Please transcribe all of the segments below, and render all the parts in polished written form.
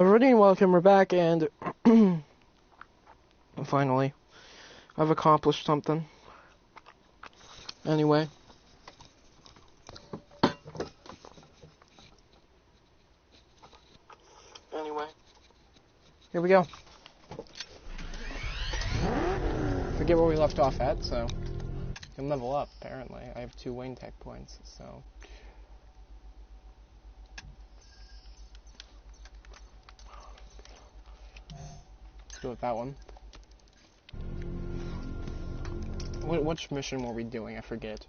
Everybody, welcome. We're back, and finally, I've accomplished something. Anyway. Here we go. Forget where we left off at, so I can level up, apparently. I have 2 Wayne Tech points, so... Let's go with that one. Which mission were we doing? I forget.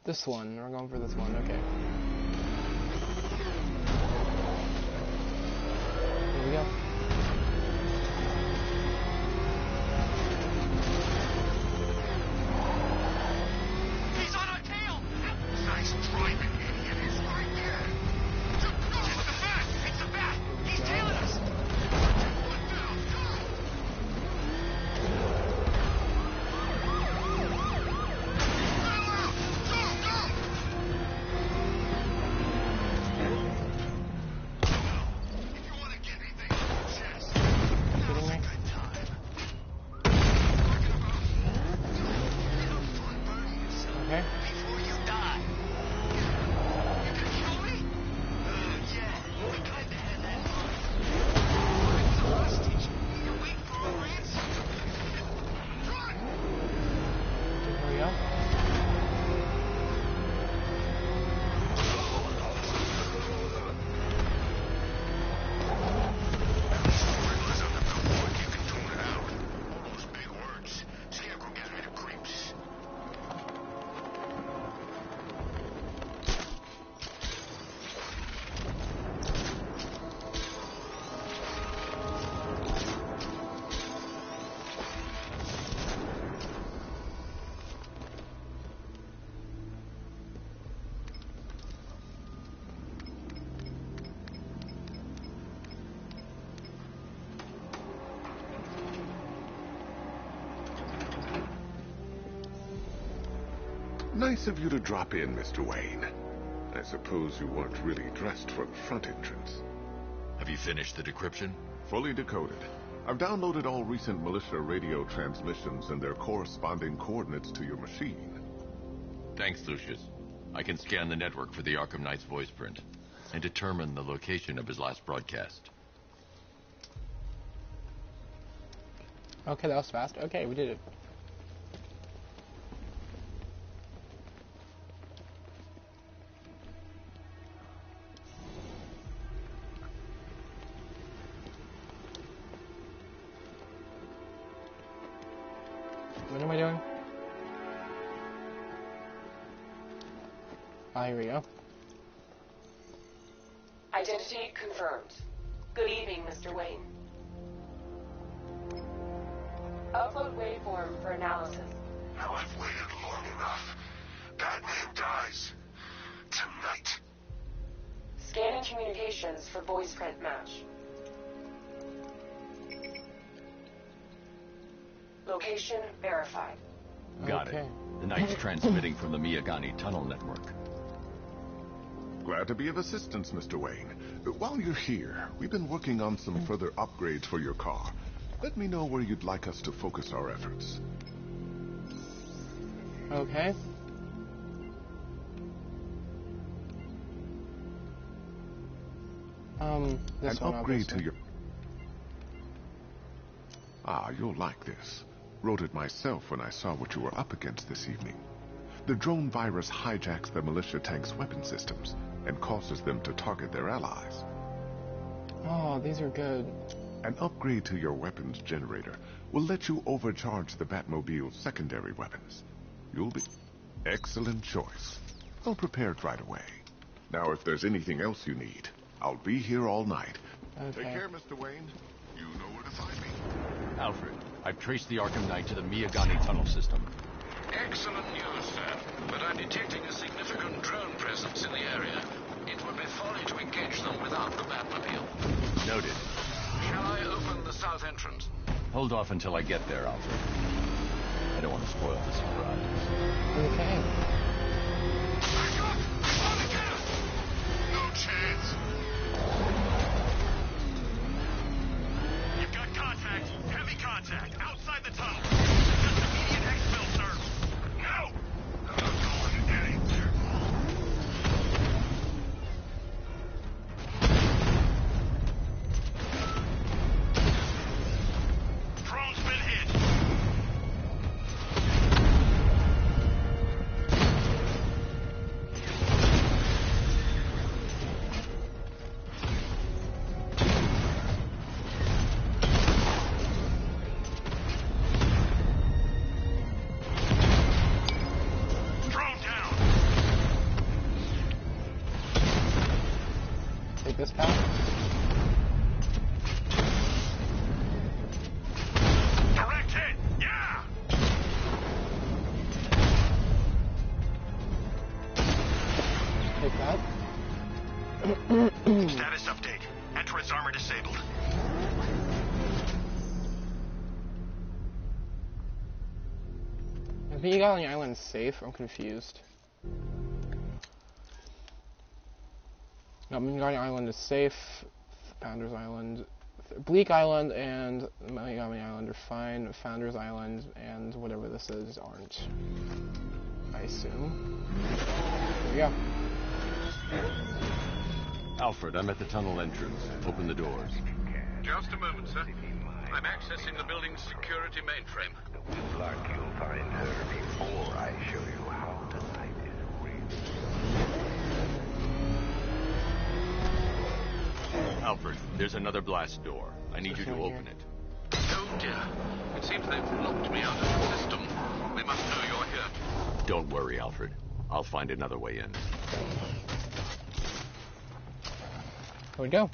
This one. We're going for this one. Okay. Here we go. He's on our tail! Nice driving, idiot. He's right there. It's the bat! It's the bat! He's tailing us! One down, go! If you want to get anything on your chest, now's a good time. Have fun burning yourself. Okay. Before you die. You gonna kill me? Yeah, we kinda had that fun. It's a hostage. You're waiting for a ransom. Run! Here we go. Regulars on the billboard, you can tune it out. All those big words. Scarecrow gets rid of creeps. Nice of you to drop in, Mr. Wayne. I suppose you weren't really dressed for the front entrance. Have you finished the decryption? Fully decoded. I've downloaded all recent militia radio transmissions and their corresponding coordinates to your machine. Thanks, Lucius. I can scan the network for the Arkham Knight's voice print and determine the location of his last broadcast. Okay, that was fast. Okay, we did it. What am I doing? Ah, here we go. Identity confirmed. Good evening, Mr. Wayne. Upload waveform for analysis. Now I've waited long enough. Batman dies. Tonight. Scanning communications for voice print match. Location verified. Got Okay. it. The Knight's transmitting from the Miyagani tunnel network. Glad to be of assistance, Mr. Wayne. While you're here, we've been working on some further upgrades for your car. Let me know where you'd like us to focus our efforts. Okay. This An one, upgrade obviously. to your... Ah, you'll like this. Wrote it myself when I saw what you were up against this evening. The drone virus hijacks the militia tank's weapon systems and causes them to target their allies. Oh, these are good. An upgrade to your weapons generator will let you overcharge the Batmobile's secondary weapons. You'll be... Excellent choice. I'll prepare it right away. Now, if there's anything else you need, I'll be here all night. Okay. Take care, Mr. Wayne. You know where to find me. Alfred, I've traced the Arkham Knight to the Miyagani tunnel system. Excellent news, sir. But I'm detecting a significant drone presence in the area. It would be folly to engage them without the Batmobile. Noted. Shall I open the south entrance? Hold off until I get there, Alfred. I don't want to spoil the surprise. Okay. Back up! On the Take this path. Direct hit! Yeah! Take that. Status update. Entrance armor disabled. I think you got on the island safe. I'm confused. No, Mingani Island is safe. Founders Island, Bleak Island, and Mingami Island are fine. Founders Island and whatever this is aren't. I assume. There we go. Alfred, I'm at the tunnel entrance. Open the doors. Just a moment, sir. I'm accessing the building's security mainframe. Good luck, you'll find her before I show you how tonight is real. Alfred, there's another blast door. I need you to open it. Oh dear. It seems they've locked me out of the system. They must know you're here. Don't worry, Alfred. I'll find another way in. Here we go.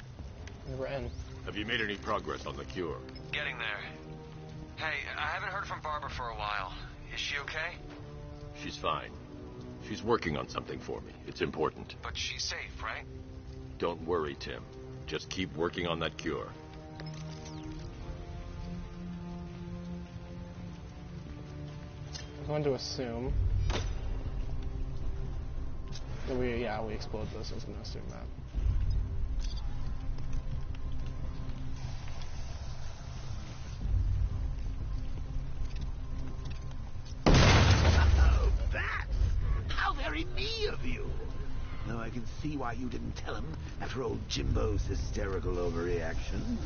We're in. Have you made any progress on the cure? Getting there. Hey, I haven't heard from Barbara for a while. Is she okay? She's fine. She's working on something for me. It's important. But she's safe, right? Don't worry, Tim. Just keep working on that cure. I'm going to assume that we explode this. I was going to assume that. Oh, Bats! How very me of you! Though I can see why you didn't tell him after old Jimbo's hysterical overreaction.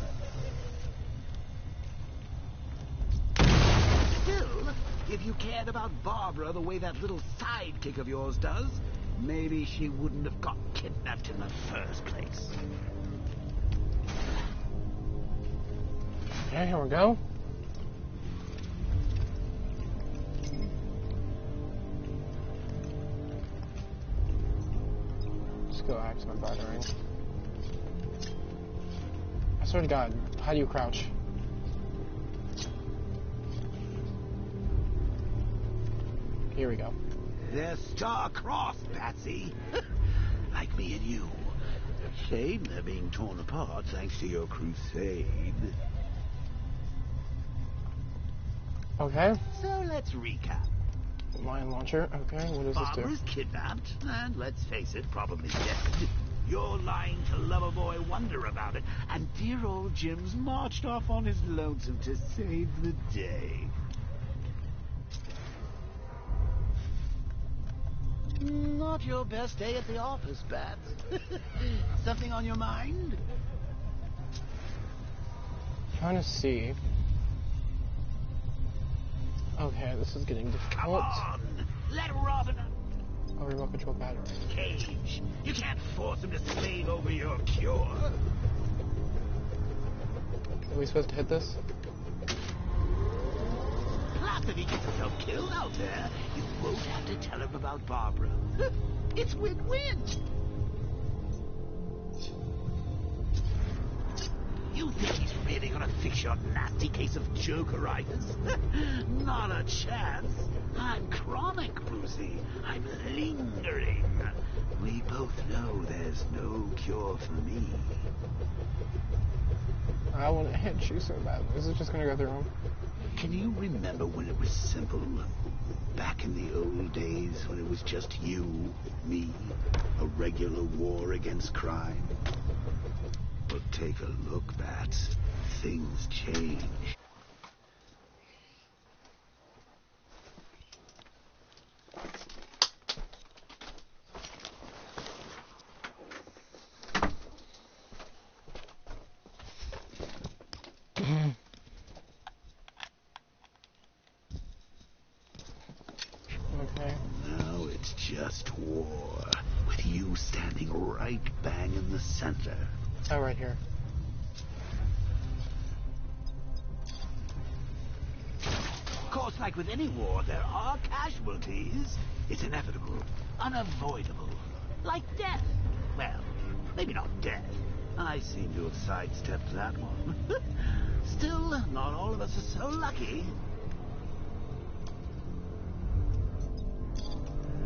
Still, if you cared about Barbara the way that little sidekick of yours does, maybe she wouldn't have got kidnapped in the first place. Okay, here we go. Just go axe my battering. I swear to God, how do you crouch? Here we go. They're star-crossed, Patsy. Like me and you. Shame they're being torn apart thanks to your crusade. Okay. So let's recap. Mine launcher. Okay, what does this do? Barbara's kidnapped, and let's face it, probably dead. You're lying to Loverboy Wonder about it, and dear old Jim's marched off on his lonesome to save the day. Not your best day at the office, Bats. Something on your mind? Trying to see. Okay, this is getting Come difficult. on! Let Robin... Oh, remote control battery. Cage, you can't force him to slave over your cure. Are we supposed to hit this? Plus, if he gets himself killed out there, you won't have to tell him about Barbara. It's win-win. You think he's really gonna fix your nasty case of jokeritis? Not a chance. I'm chronic, Brucey. I'm lingering. We both know there's no cure for me. I want to hit you so bad. Is it just gonna go through him? Can you remember when it was simple? Back in the old days when it was just you, me, a regular war against crime? But take a look, Bats. Things change. Okay. Now it's just war, with you standing right bang in the center. Oh, right here. Of course, like with any war, there are casualties. It's inevitable, unavoidable. Like death. Well, maybe not death, I seem to have sidestepped that one. Still, not all of us are so lucky.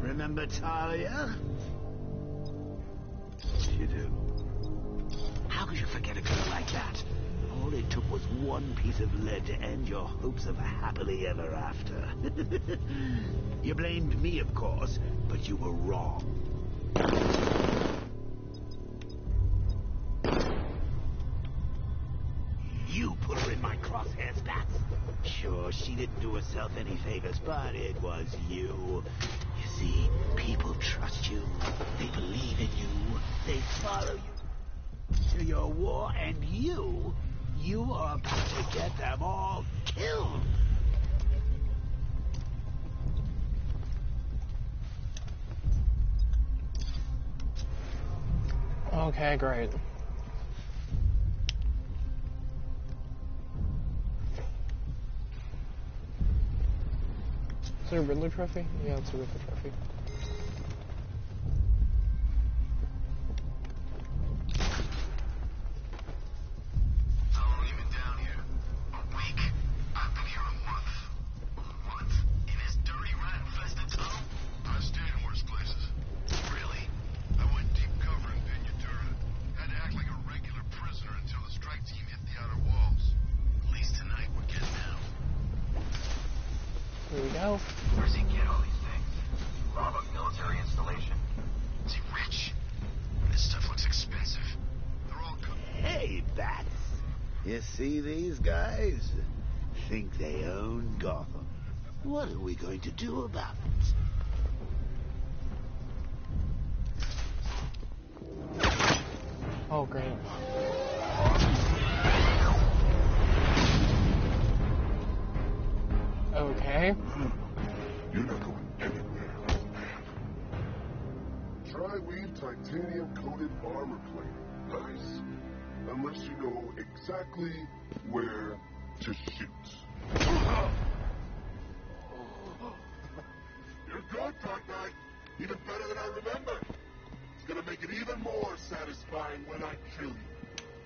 Remember Talia? You do. How could you forget a girl like that? All it took was one piece of lead to end your hopes of a happily ever after. You blamed me, of course, but you were wrong. You put her in my crosshairs, Bats. Sure, she didn't do herself any favors, but it was you. You see, people trust you. They believe in you. They follow you to your war, and you are about to get them all killed. Okay, great. Is it a Riddler trophy? Yeah, it's a Riddler trophy. How long you been down here? A week? I've been here a month. What? In this dirty, rat-infested tunnel? I've stayed in worse places. Really? I went deep cover in Pinyatura. Had to act like a regular prisoner until the strike team hit the outer walls. At least tonight we're getting out. Here we go. Where's he get all these things? Rob a military installation? Is he rich? This stuff looks expensive. They're all Hey, Bats. You see these guys? Think they own Gotham. What are we going to do about it? Oh, great. Okay. You're not going anywhere. Tri-weave titanium-coated armor plate. Nice. Unless you know exactly where to shoot. You're good, Dark Knight. Even better than I remember. It's gonna make it even more satisfying when I kill you.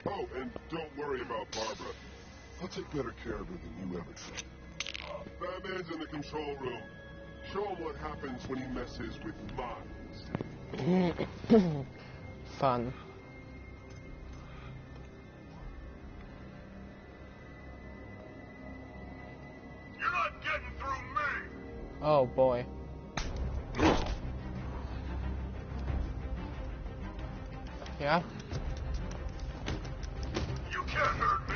Oh, and don't worry about Barbara. I'll take better care of her than you ever did. Batman's in the control room. Show him what happens when he messes with minds. Fun. You're not getting through me! Oh boy. Yeah? You can't hurt me!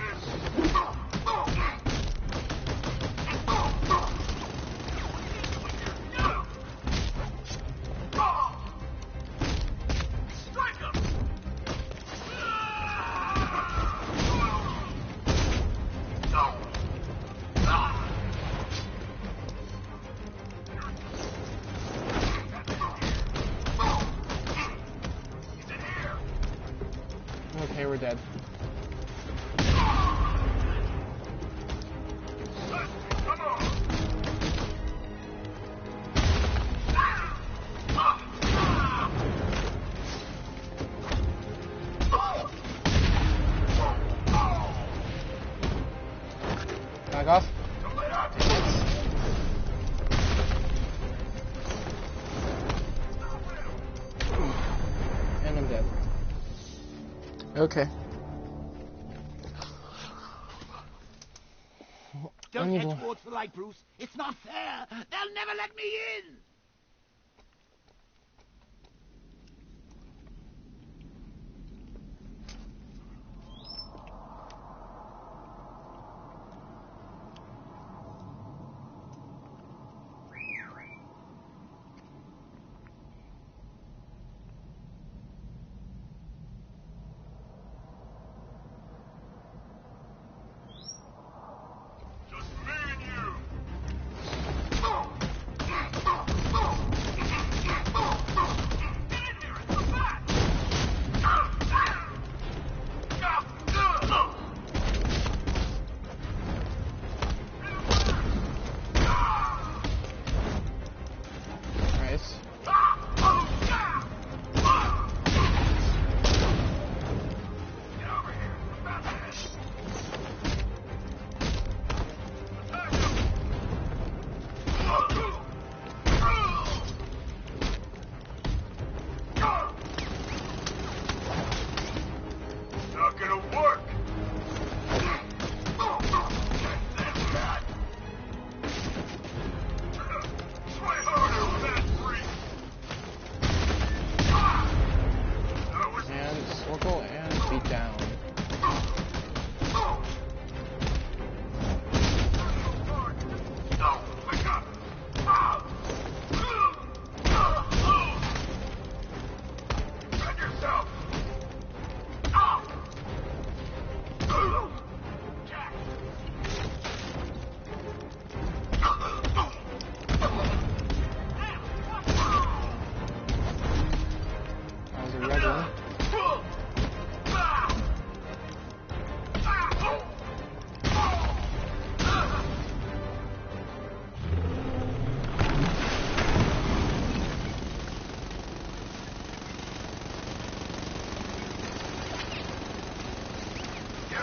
Strike him! He's in here! Okay, we're dead. Come on! Back off. And I'm dead. Okay. Don't need head one. towards the light, Bruce. It's not fair. They'll never let me in. Just me and you!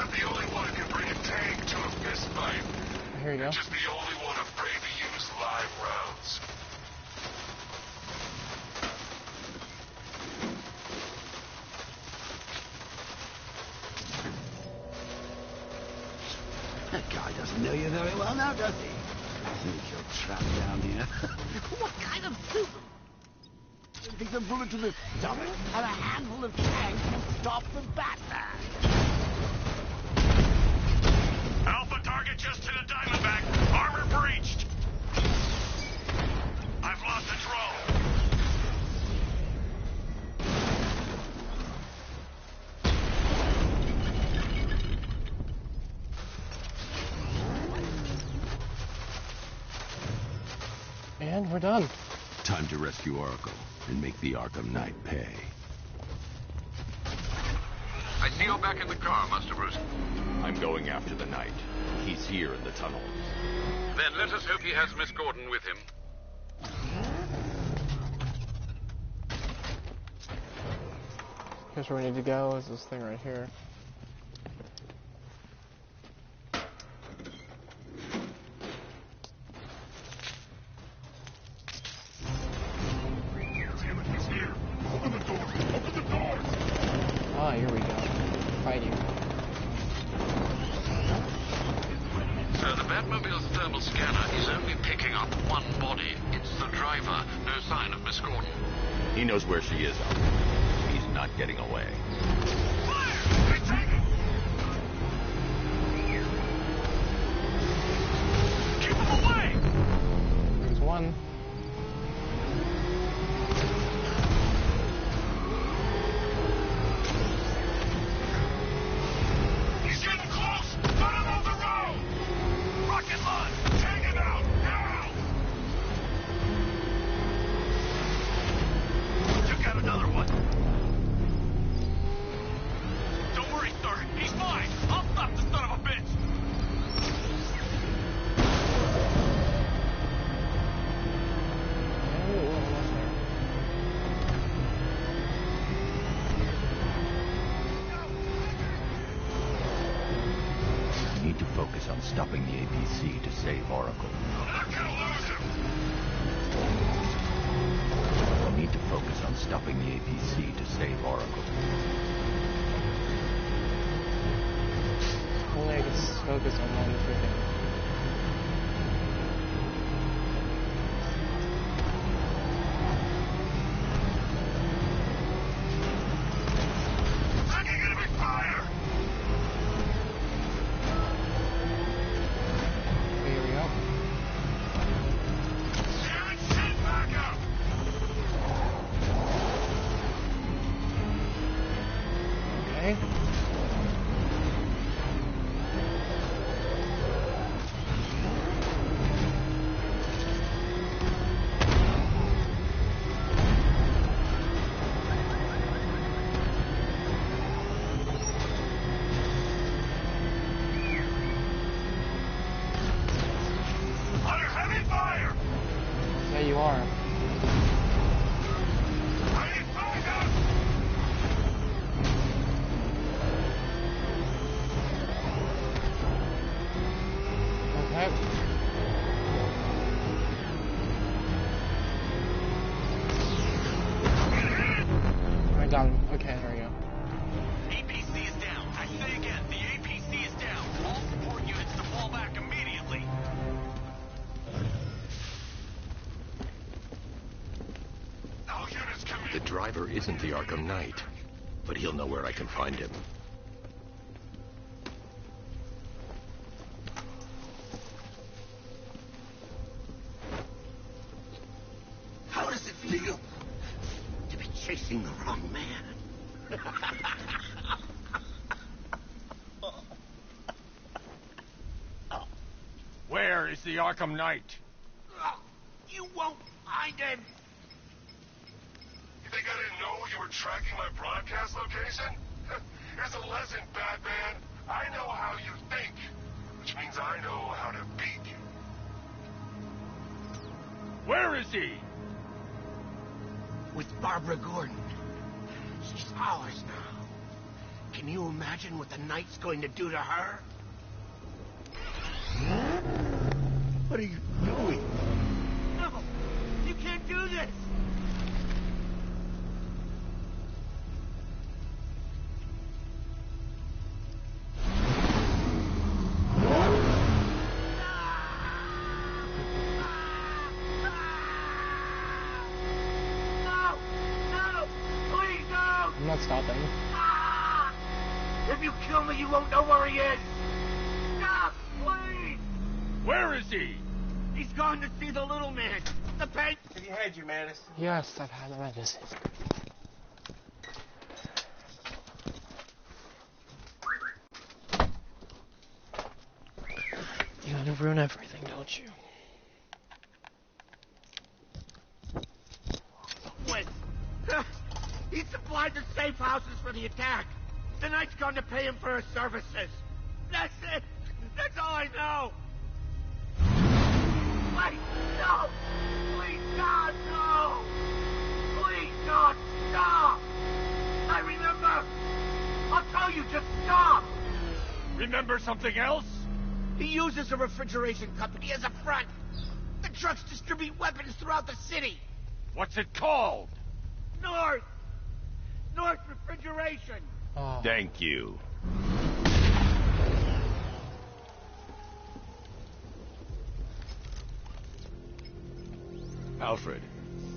not the only one who can bring a tank to a fist fight. Here you go. Just the only one afraid to use live rounds. That guy doesn't know you very well now, does he? I think you're trapped down here. What kind of super... You think a bullet to the stomach and a handful of tanks will stop the Batman? Alpha target just hit a Diamondback. Armor breached. I've lost the drone. And we're done. Time to rescue Oracle and make the Arkham Knight pay. I see you're back in the car, Master Bruce. I'm going after the Knight. He's here in the tunnel. Then let us hope he has Miss Gordon with him. Here's where we need to go, is this thing right here. Ah, here we go. Fighting. So the Batmobile's thermal scanner is only picking up one body. It's the driver. No sign of Miss Gordon. He knows where she is, Alfred. He's not getting away. Fire! They take him! Keep him away! There's one. He's getting close! Got him on the road! Rocket launch! Take him out! Now! Took out another one. Don't worry, sir. He's mine. I'll stop the son of a bitch. Oh, almost there. We need to focus on stopping the APC to save Oracle. I'm not gonna lose him. We need to focus on stopping the APC to save Oracle. Only I can focus on one freaking. Taking enemy fire. Here we go. Damn it, send back up. Okay. Under heavy fire. Yeah, you are. I need backup. Okay. I got him. Okay, there we go. APC is down. I say again, the APC is down. All support units to fall back immediately. All units come in. The driver isn't the Arkham Knight, but he'll know where I can find him. How does it feel to be chasing the wrong man? Where is the Arkham Knight? You won't find him. You think I didn't know you were tracking my broadcast location? Here's a lesson, Batman. I know how you think, which means I know how to beat you. Where is he? With Barbara Gordon. She's ours now. Can you imagine what the Knight's going to do to her? What are you doing? No! You can't do this! I'm not stopping. If you kill me, you won't know where he is! Stop, please! Where is he? He's gone to see the little man. The bank. Have you had your medicine? Yes, I've had my medicine. You gotta ruin everything, don't you? Wait. He supplied the safe houses for the attack. The Knight's gone to pay him for his services. That's it. That's all I know. Wait, no! Please, God, no! Please, God, stop! I remember! I'll tell you, just stop! Remember something else? He uses a refrigeration company as a front. The trucks distribute weapons throughout the city. What's it called? North Refrigeration. Oh. Thank you. Alfred,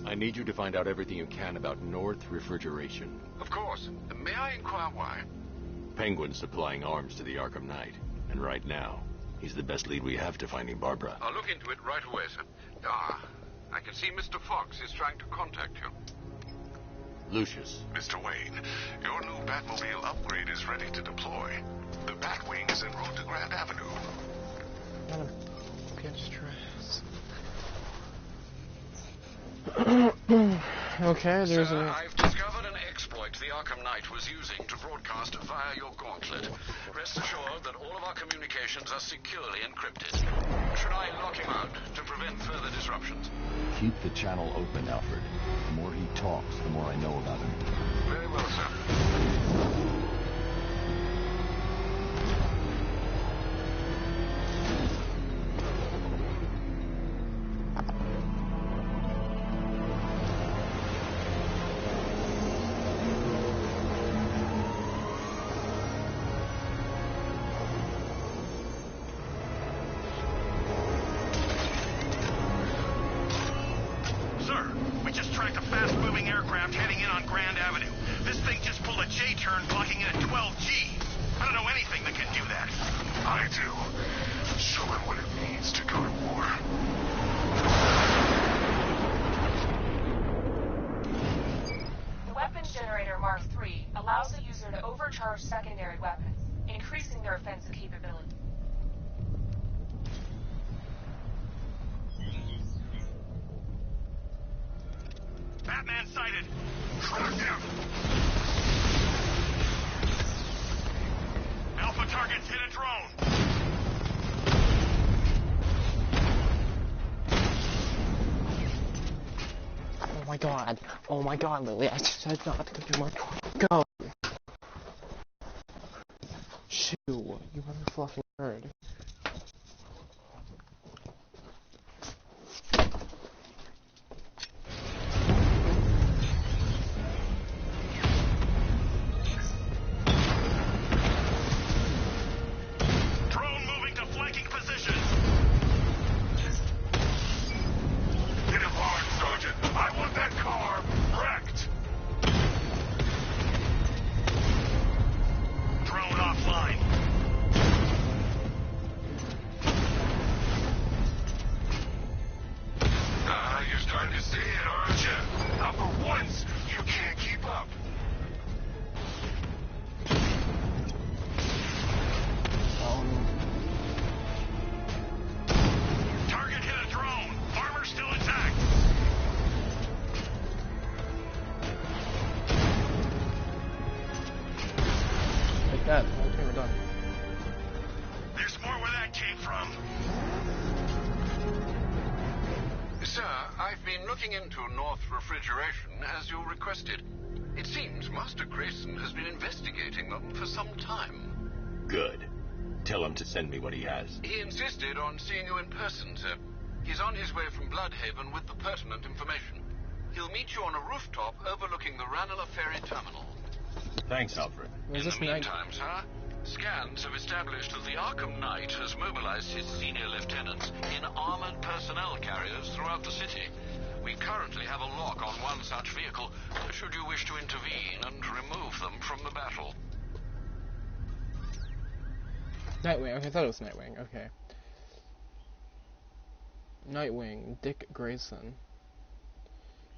I need you to find out everything you can about North Refrigeration. Of course. May I inquire why? Penguin's supplying arms to the Arkham Knight, and right now, he's the best lead we have to finding Barbara. I'll look into it right away, sir. I can see Mr. Fox is trying to contact you. Lucius. Mr. Wayne, your new Batmobile upgrade is ready to deploy. The Batwing is en route to Grand Avenue. Get stressed. Okay, there's Sir, a... I've discovered an exploit the Arkham Knight was using to broadcast via your gauntlet. Rest assured that all of our communications are securely encrypted. Should I lock him out to prevent further disruptions? Keep the channel open, Alfred. The more he talks, the more I know about him. Very well, sir. J-turn blocking in at 12G. I don't know anything that can do that. I do. Show him what it means to go to war. The weapons generator Mark III allows the user to overcharge secondary weapons, increasing their offensive capability. Batman sighted. Track him. Alpha targets hit a drone. Oh my god. Oh my god, Lily. I said not to do my... Go. Shoo. You motherfucking nerd. That. Okay, we're done. There's more where that came from. Sir, I've been looking into North Refrigeration as you requested. It seems Master Grayson has been investigating them for some time. Good. Tell him to send me what he has. He insisted on seeing you in person, sir. He's on his way from Bloodhaven with the pertinent information. He'll meet you on a rooftop overlooking the Ranelagh Ferry Terminal. Thanks, Alfred. In the meantime, sir, scans have established that the Arkham Knight has mobilized his senior lieutenants in armored personnel carriers throughout the city. We currently have a lock on one such vehicle, should you wish to intervene and remove them from the battle. Nightwing. Okay, I thought it was Nightwing. Okay. Nightwing. Dick Grayson.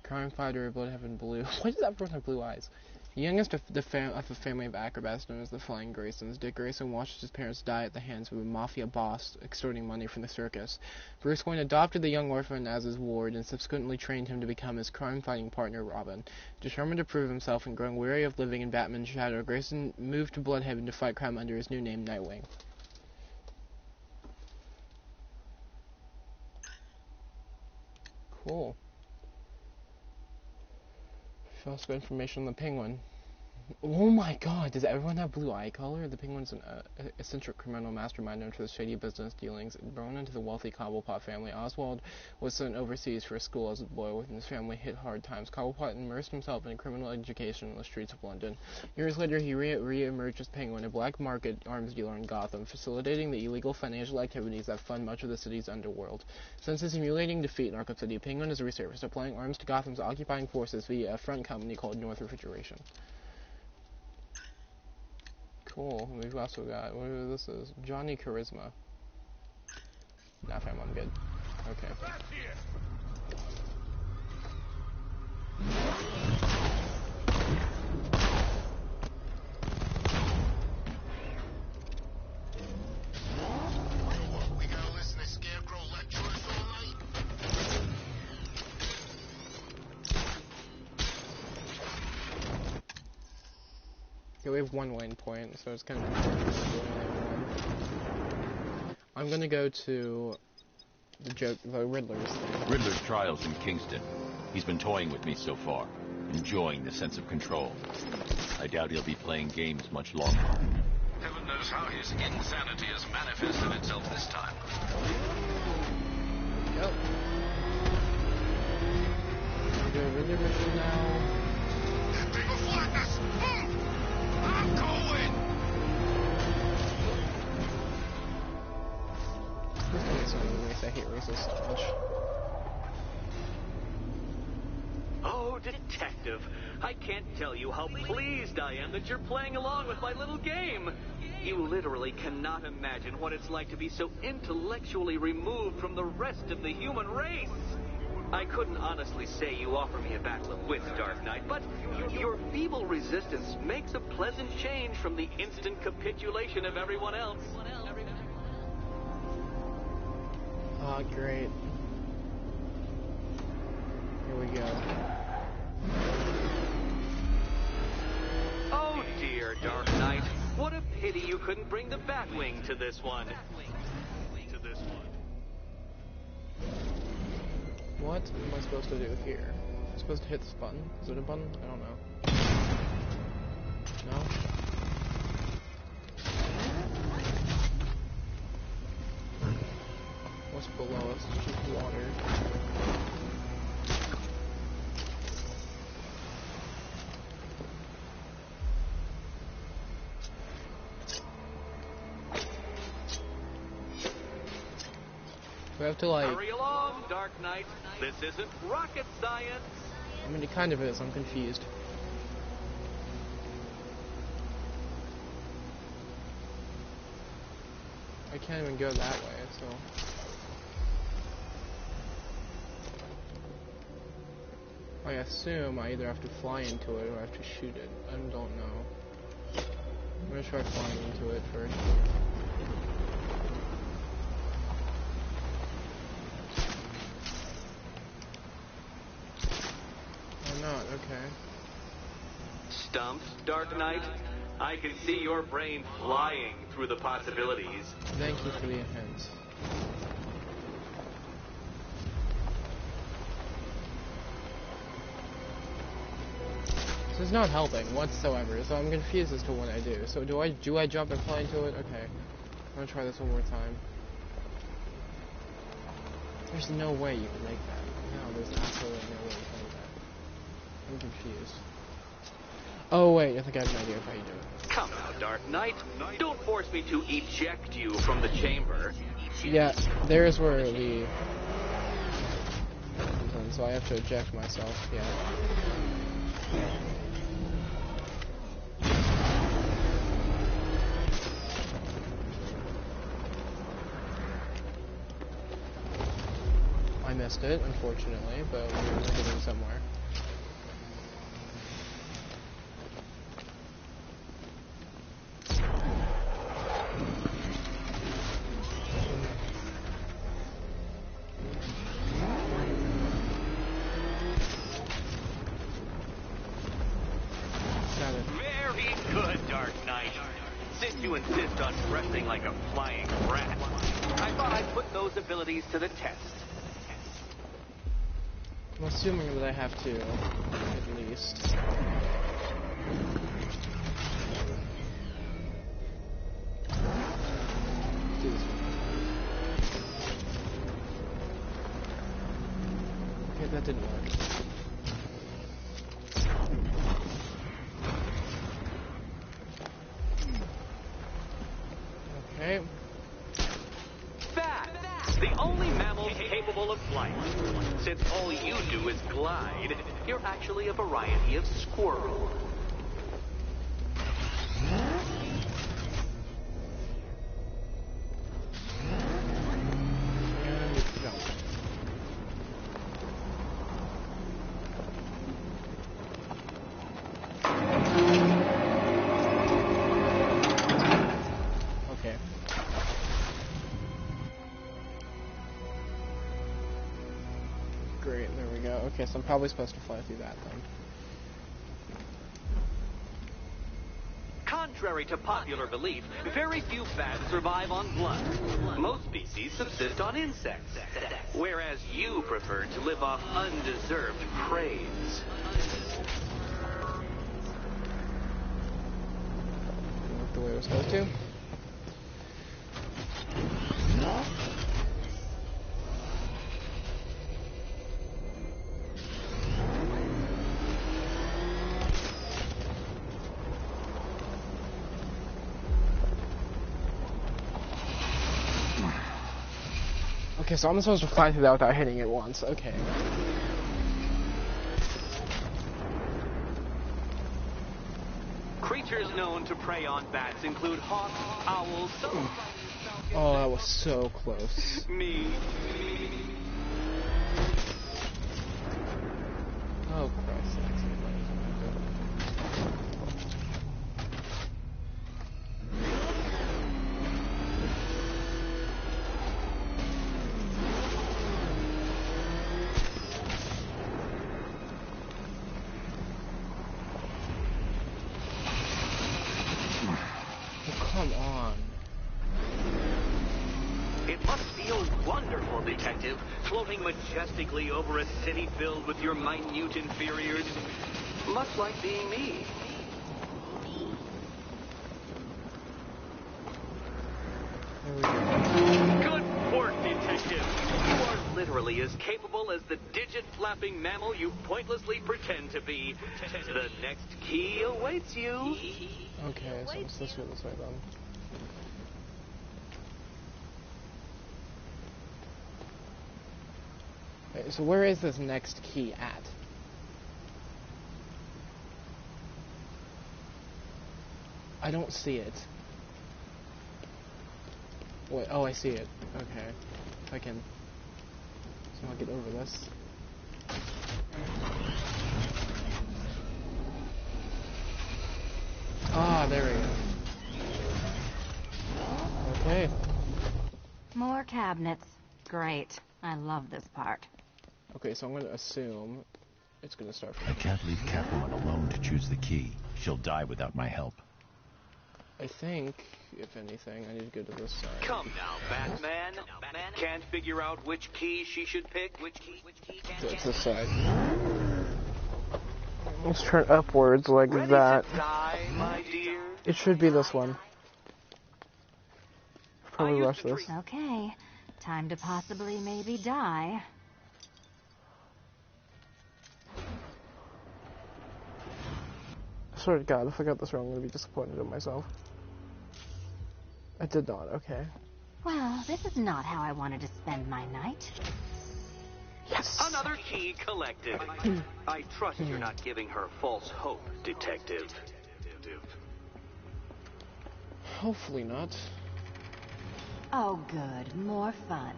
Crime fighter, Bloodhaven Blue. Why does that person have blue eyes? The youngest of a family of acrobats known as the Flying Graysons, Dick Grayson watched his parents die at the hands of a mafia boss extorting money from the circus. Bruce Wayne adopted the young orphan as his ward and subsequently trained him to become his crime-fighting partner, Robin. Determined to prove himself and growing weary of living in Batman's shadow, Grayson moved to Bloodhaven to fight crime under his new name, Nightwing. Cool. Also information on the Penguin. Oh my god, does everyone have blue eye color? The Penguin's an eccentric criminal mastermind known for his shady business dealings. Born into the wealthy Cobblepot family, Oswald was sent overseas for school as a boy. When his family hit hard times, Cobblepot immersed himself in criminal education on the streets of London. Years later, he re-emerged as Penguin, a black market arms dealer in Gotham, facilitating the illegal financial activities that fund much of the city's underworld. Since his humiliating defeat in Arkham City, Penguin has resurfaced, supplying arms to Gotham's occupying forces via a front company called North Refrigeration. Cool. We've also got, whatever this is, Johnny Charisma. Nah, fam, I'm good. Okay. We gotta listen to Scarecrow lecture us all night? Okay, we have one waypoint point, so it's kind of important to do one. I'm gonna go to the Riddler's thing. Riddler's trial's in Kingston. He's been toying with me so far, enjoying the sense of control. I doubt he'll be playing games much longer. Heaven knows how his insanity has manifested itself this time. Yep. Do a Riddler mission now. Big of flatness! Move! I'm going! This one is something race. I hate races so much. Oh, Detective, I can't tell you how pleased I am that you're playing along with my little game. You literally cannot imagine what it's like to be so intellectually removed from the rest of the human race. I couldn't honestly say you offer me a battle of wits, Dark Knight, but your feeble resistance makes a pleasant change from the instant capitulation of everyone else. Ah, great. Here we go. Oh dear, Dark Knight. What a pity you couldn't bring the Batwing to this one. What am I supposed to do here? I'm supposed to hit this button? Is it a button? I don't know. No? What's below us? It's just water. We have to, like... Hurry along, Dark Knight. This isn't rocket science. I mean, it kind of is. I'm confused. I can't even go that way, so... I assume I either have to fly into it or I have to shoot it. I don't know. I'm gonna try flying into it first. Or not, okay. Stumped, Dark Knight? I can see your brain flying through the possibilities. Thank you for the hint. So it's not helping whatsoever, so I'm confused as to what I do. So do I jump and fly into it? Okay. I'm gonna try this one more time. There's no way you can make that. No, there's absolutely no way you can make that. I'm confused. Oh wait, I think I have an idea of how you do it. Come now, Dark Knight. Don't force me to eject you from the chamber. Yeah, there's where the... So I have to eject myself, yeah. I missed it, unfortunately, but we're getting somewhere. Very good, Dark Knight. Since you insist on dressing like a flying rat, I thought I'd put those abilities to the test. I'm assuming that I have to, at least. Do this one. Okay, that didn't work. Okay. Bat, the only mammal capable of flight. Since all you do is glide, you're actually a variety of squirrel. And jump. Okay. Great, there we go. Okay, so I'm probably supposed to fly through that then. Contrary to popular belief, very few bats survive on blood. Most species subsist on insects, whereas you prefer to live off undeserved praise. Work the way it was supposed to. Okay, so I'm supposed to fly through that without hitting it once. Okay. Creatures known to prey on bats include hawks, owls, Oh, that was so close. me. Oh, Christ sakes. Come on. It must feel wonderful, Detective, floating majestically over a city filled with your minute inferiors, much like being me. There we go. Good work, Detective. You are literally as capable as the digit-flapping mammal you pointlessly pretend to be. The next key awaits you. Okay, so I'm supposed to go this way then. Wait, so where is this next key at? I don't see it. Wait, oh, I see it. Okay. If I can somehow get over this. Ah, there we go. Okay. More cabinets. Great. I love this part. Okay, so I'm going to assume it's going to start from... I can't leave Catwoman alone to choose the key. She'll die without my help. I think, if anything, I need to go to this side. Come now, Batman. Can't figure out which key she should pick? So it's this side. Let's turn upwards like Ready that. to die, my dear? It should be this one. Probably I rush used to this. Okay, time to possibly maybe die. I swear to God, if I got this wrong, I'm gonna be disappointed in myself. I did not, okay. Well, this is not how I wanted to spend my night. Yes! Another key collected. I trust you're not giving her false hope, Detective. Hopefully not. Oh, good. More fun.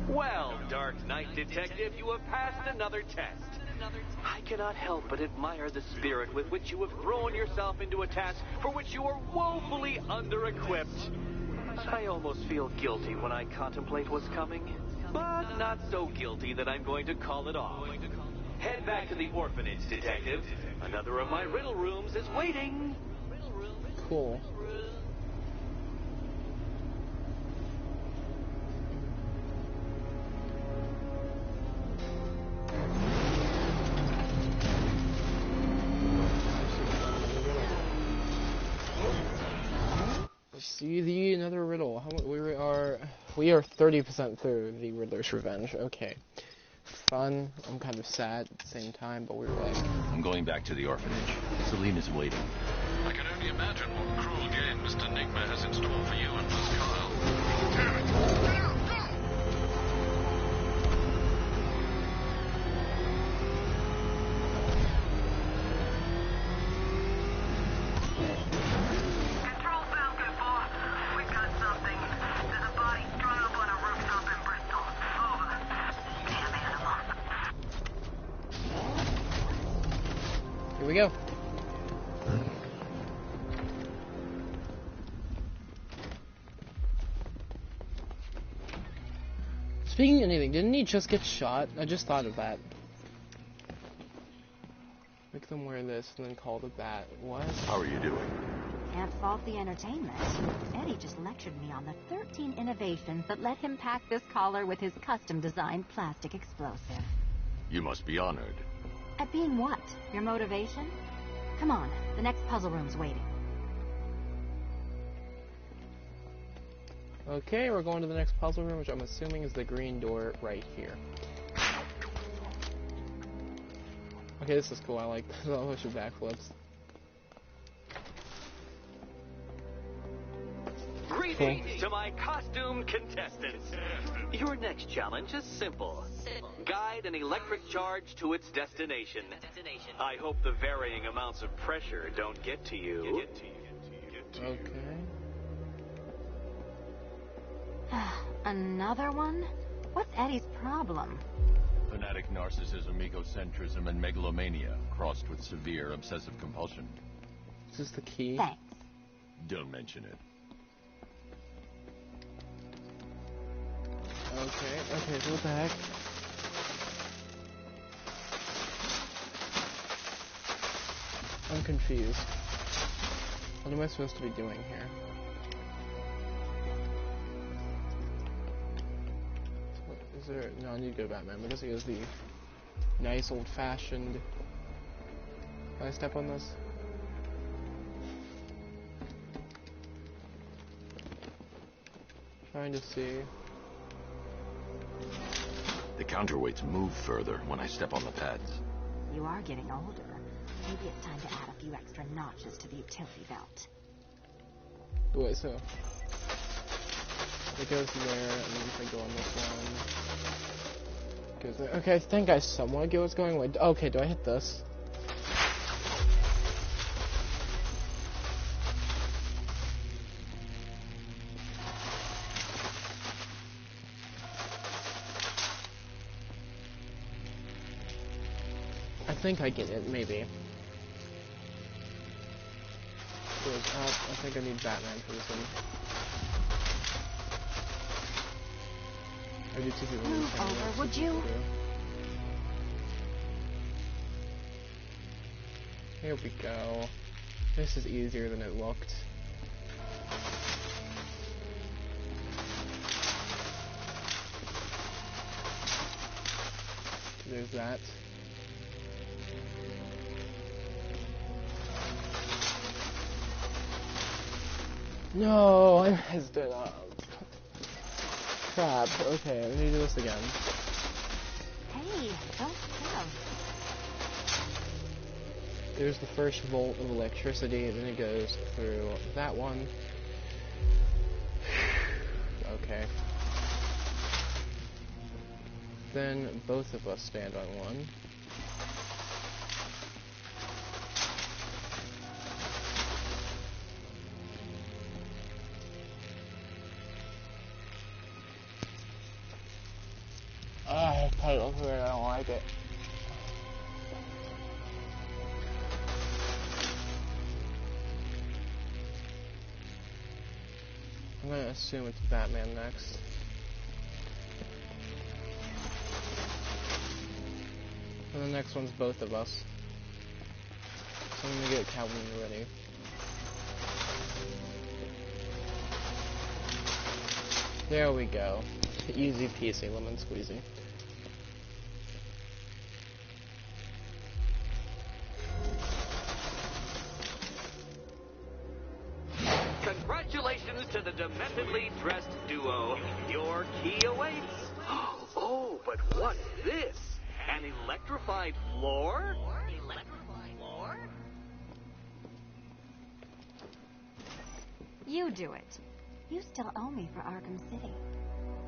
Well, Dark Knight Detective, you have passed another test. I cannot help but admire the spirit with which you have thrown yourself into a task for which you are woefully under-equipped. I almost feel guilty when I contemplate what's coming, but not so guilty that I'm going to call it off. Head back to the orphanage, Detective. Another of my riddle rooms is waiting. Cool. See the another riddle. How much we are 30% through the Riddler's Revenge. Okay. Fun. I'm kind of sad at the same time, but we're like I'm going back to the orphanage. Celine is waiting. I can only imagine what cruel game Mr. Nigma has in store for you and Miss Kyle. Damn it! Control Falcon 4. We got something. There's a body strung up on a rooftop in Bristol. Over. Damn animal. here we go. Speaking of anything, didn't he just get shot? I just thought of that. Make them wear this and then call the bat. What? How are you doing? Can't fault the entertainment. Eddie just lectured me on the 13 innovations that let him pack this collar with his custom-designed plastic explosive. You must be honored. At being what? Your motivation? Come on, the next puzzle room's waiting. Okay, we're going to the next puzzle room, which I'm assuming is the green door right here. Okay, this is cool. I like this. I'll push your backflips. Greetings to my costume contestants. Your next challenge is simple. Guide an electric charge to its destination. I hope the varying amounts of pressure don't get to you. Okay. Another one? What's Eddie's problem? Fanatic narcissism, egocentrism, and megalomania, crossed with severe obsessive compulsion. Is this the key? Thanks. Don't mention it. Okay, so what the heck? I'm confused. What am I supposed to be doing here? What, is there... No, I need to go to Batman, because he has the nice old-fashioned... Can I step on this? Trying to see... The counterweights move further when I step on the pads. You are getting older. Maybe it's time to add a few extra notches to the utility belt. Wait, so... It goes there, and then if I go on this one... Goes there. Okay, I think I somewhat get what's going on. Okay, do I hit this? I think I get it, maybe. Goes up. I think I need Batman for this one. I do two people. Move over, would you? Here we go. This is easier than it looked. There's that. No, I messed it up. Crap. Okay, let me do this again. Hey, don't kill. There's the first volt of electricity, then it goes through that one. Okay. Then both of us stand on one. Ah, I don't like it. I'm gonna assume it's Batman next. And the next one's both of us. So I'm gonna get Catwoman ready. There we go. Easy peasy, lemon squeezy. Congratulations to the dementedly dressed duo. Your key awaits. Oh, but what's this? An electrified floor? Electrified floor? You do it. You still owe me for Arkham City.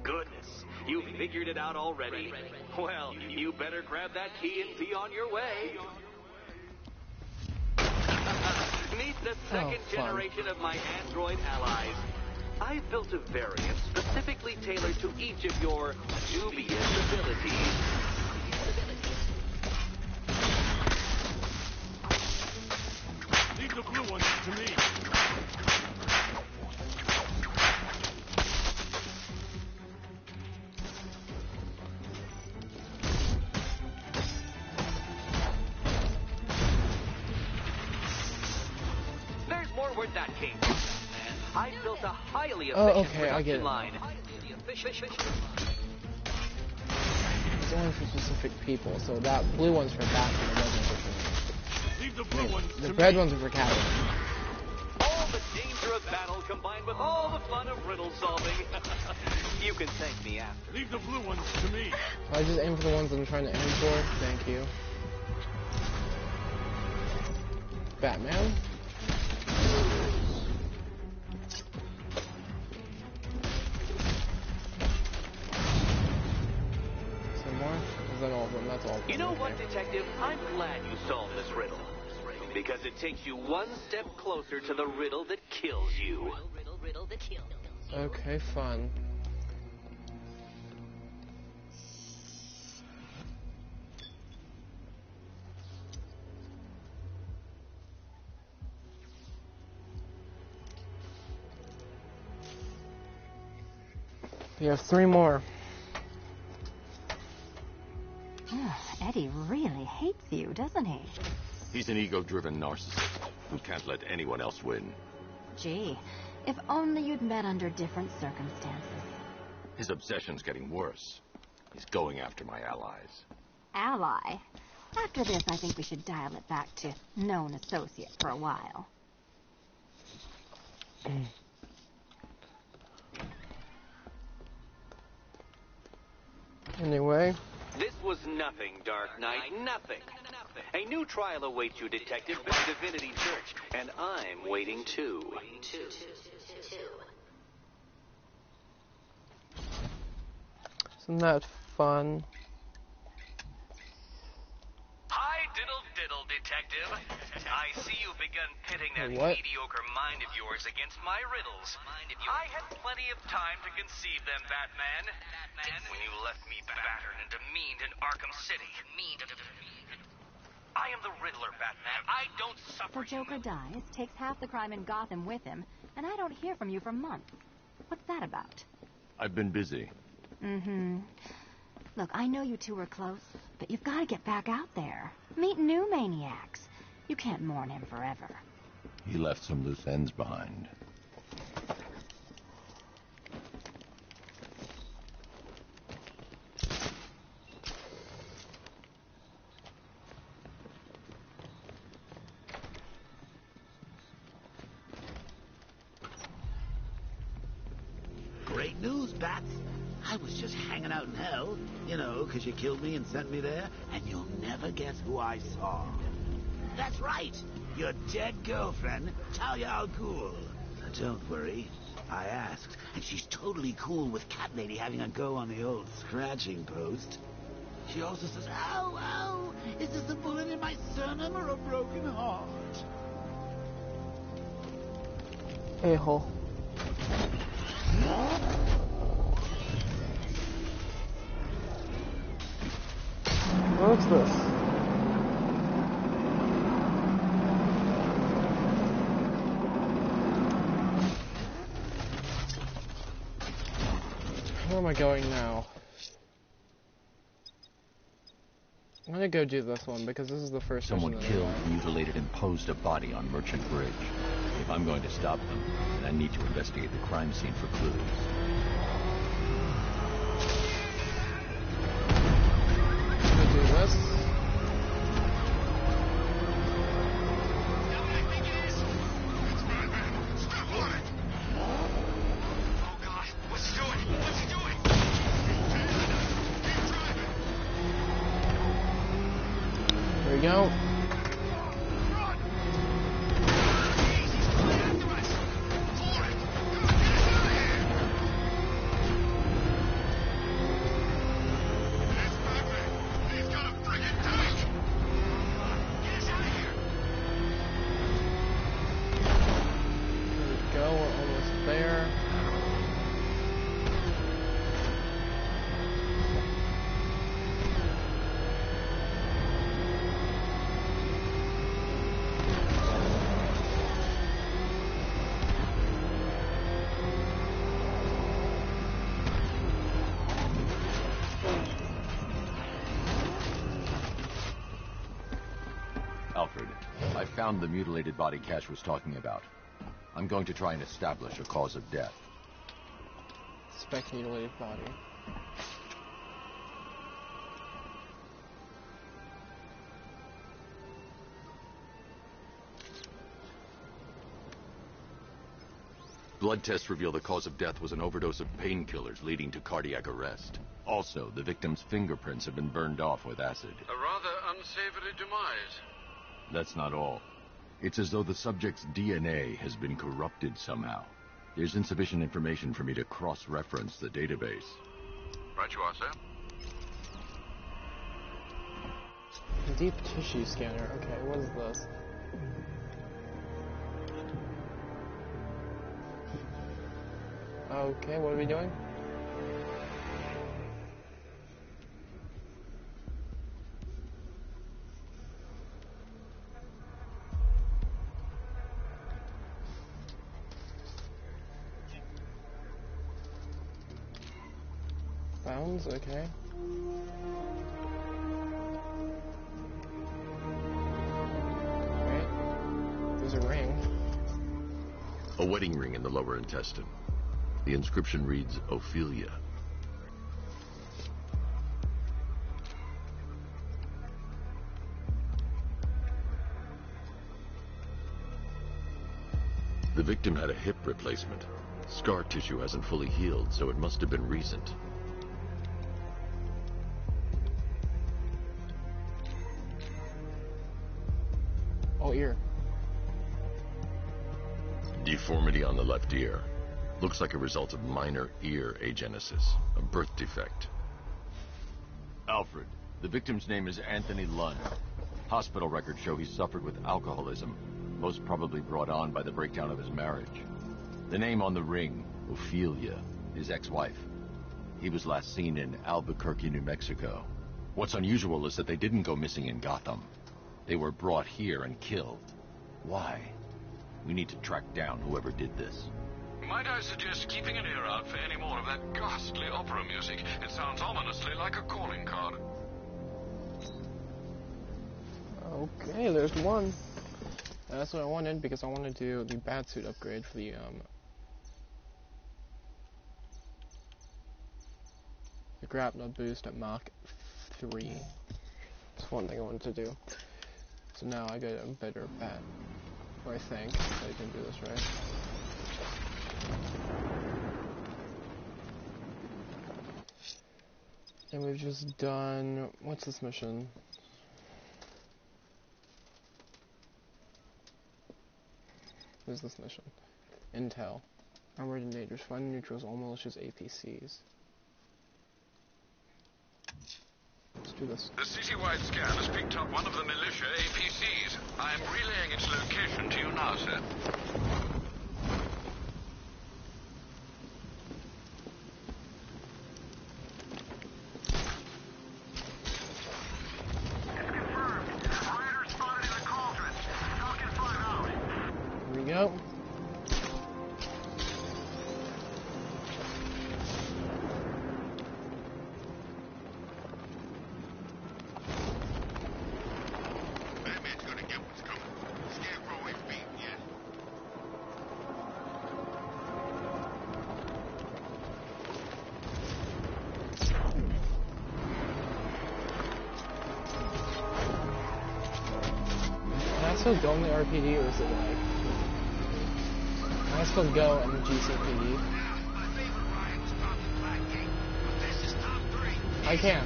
Goodness, you figured it out already? Well, you better grab that key and be on your way. Meet the second generation of my android allies. I've built a variant specifically tailored to each of your dubious abilities. Leave the blue ones to me. Where'd that came from? I built a highly efficient production line. It's only for specific people, so that blue one's for Batman, the red one's for Leave the blue ones the red ones are for Catwoman. All the danger of battle combined with all the fun of riddle solving. You can thank me after. Leave the blue ones to me. So I just aim for the ones I'm trying to aim for. Thank you. Batman? That all of them? That's all of them. You know what, Detective? I'm glad you solved this riddle. Because it takes you one step closer to the riddle that kills you. Okay, fun. You have 3 more. Eddie really hates you, doesn't he? He's an ego-driven narcissist who can't let anyone else win. Gee, if only you'd met under different circumstances. His obsession's getting worse. He's going after my allies. Ally? After this, I think we should dial it back to known associate for a while. Anyway. This was nothing, Dark Knight, nothing. A new trial awaits you, Detective, by Divinity Church, and I'm waiting too. Isn't that fun? Hi, diddle, Detective. I see you've begun pitting that mediocre mind of yours against my riddles. I had plenty of time to conceive them, Batman. When you left me battered and demeaned in Arkham City. I am the Riddler, Batman. I don't suffer. The Joker dies, takes half the crime in Gotham with him, and I don't hear from you for months. What's that about? I've been busy. Mm-hmm. Look, I know you two were close, but you've got to get back out there. Meet new maniacs. You can't mourn him forever. He left some loose ends behind. Great news, Bats. I was just hanging out in hell, you know, 'cause you killed me and sent me there, and you'll never guess who I saw. That's right, your dead girlfriend, Talia al Ghul. Don't worry, I asked, and she's totally cool with Cat Lady having a go on the old scratching post. She also says, ow, ow, is this a bullet in my sternum or a broken heart? A-hole. What's this? Where am I going now? I'm gonna go do this one because this is the first Someone mission that killed, I got. mutilated, and posed a body on Merchant Bridge. If I'm going to stop them, then I need to investigate the crime scene for clues. Gonna do this. There we go. There we go, we're almost there. Alfred, I found the mutilated body Cash was talking about. I'm going to try and establish a cause of death. Suspect mutilated body. Blood tests reveal the cause of death was an overdose of painkillers leading to cardiac arrest. Also, the victim's fingerprints have been burned off with acid. A rather unsavory demise. That's not all. It's as though the subject's DNA has been corrupted somehow. There's insufficient information for me to cross-reference the database. Right you are, sir. Deep tissue scanner. Okay, what is this? Okay, what are we doing? Bounds, okay. Right. There's a ring. A wedding ring in the lower intestine. The inscription reads, Ophelia. The victim had a hip replacement. Scar tissue hasn't fully healed, so it must have been recent. Oh, ear. Deformity on the left ear. Looks like a result of minor ear agenesis, a birth defect. Alfred, the victim's name is Anthony Lund. Hospital records show he suffered with alcoholism, most probably brought on by the breakdown of his marriage. The name on the ring, Ophelia, his ex-wife. He was last seen in Albuquerque, New Mexico. What's unusual is that they didn't go missing in Gotham. They were brought here and killed. Why? We need to track down whoever did this. Might I suggest keeping an ear out for any more of that ghastly opera music? It sounds ominously like a calling card. Okay, there's one. That's what I wanted, because I want to do the Batsuit upgrade for the grapnel boost at Mach 3. That's one thing I wanted to do. So now I get a better bat. Or I think I can do this right. And we've just done... What's this mission? What is this mission? Intel. Armored invaders. Find and neutrals all malicious APCs. Let's do this. The citywide scan has picked up one of the militia APCs. I am relaying its location to you now, sir. Here we go. Batman's gonna get what's coming. Scarecrow ain't beat yet. Can I still go in the RPD, or is it like... Can I still go in the GCPD? I can.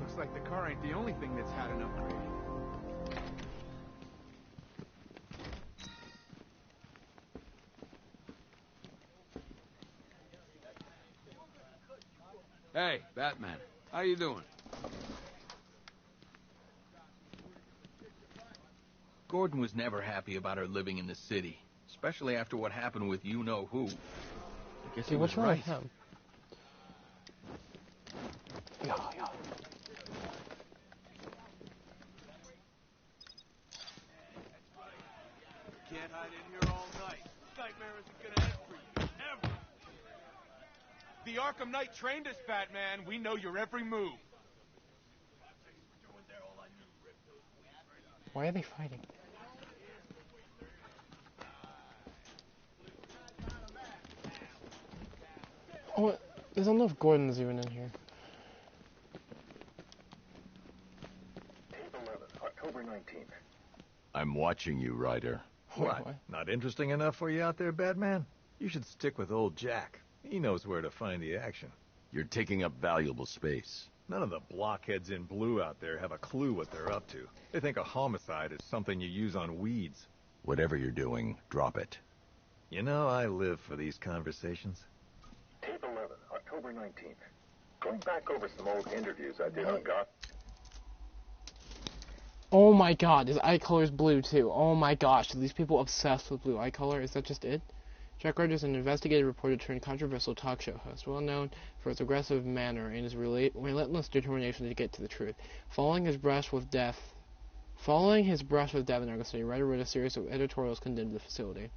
Looks like the car ain't the only thing that's had an upgrade. Hey, Batman. How you doing? Gordon was never happy about her living in the city, especially after what happened with you-know-who. I guess he was what's wrong right. with him? Yeah. Can't hide in here all night. Nightmare isn't gonna end for you, ever. The Arkham Knight trained us, Batman. We know your every move. Why are they fighting? Oh, I don't know if Gordon's even in here. Tape 11, October 19th. I'm watching you, Ryder. What? Not interesting enough for you out there, Batman? You should stick with old Jack. He knows where to find the action. You're taking up valuable space. None of the blockheads in blue out there have a clue what they're up to. They think a homicide is something you use on weeds. Whatever you're doing, drop it. You know, I live for these conversations. Tape 11, October 19th. Going back over some old interviews I did on God. Oh my god, his eye color is blue too. Oh my gosh, are these people obsessed with blue eye color? Is that just it? Jack Ryder is an investigative reporter turned controversial talk show host, well known for his aggressive manner and his relentless determination to get to the truth. Following his brush with death in Arkham City, Ryder wrote a series of editorials condemned the facility.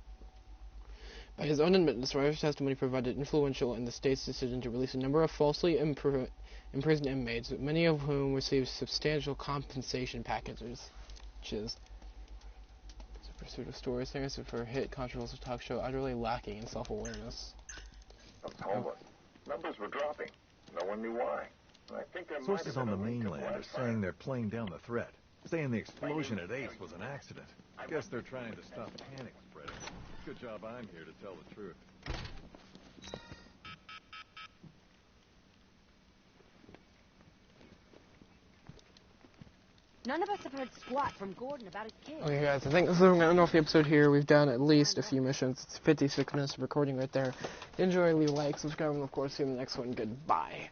By his own admittance, Ryder's testimony provided influential in the state's decision to release a number of falsely imprisoned inmates, many of whom received substantial compensation packages. Pursuit of stories, thanks for a hit controversial talk show utterly lacking in self-awareness. I was homeless. Numbers were dropping. No one knew why. And I think there Sources might on have the been a link to mainland are Blackfire. saying they're playing down the threat. Saying the explosion at Ace was an accident. Guess they're trying to stop panic spreading. Good job I'm here to tell the truth. None of us have heard squat from Gordon about his kids. Okay guys, I think this is going to end off the episode here. We've done at least a few missions. It's 56 minutes of recording right there. Enjoy, leave a like, subscribe, and of course see you in the next one. Goodbye.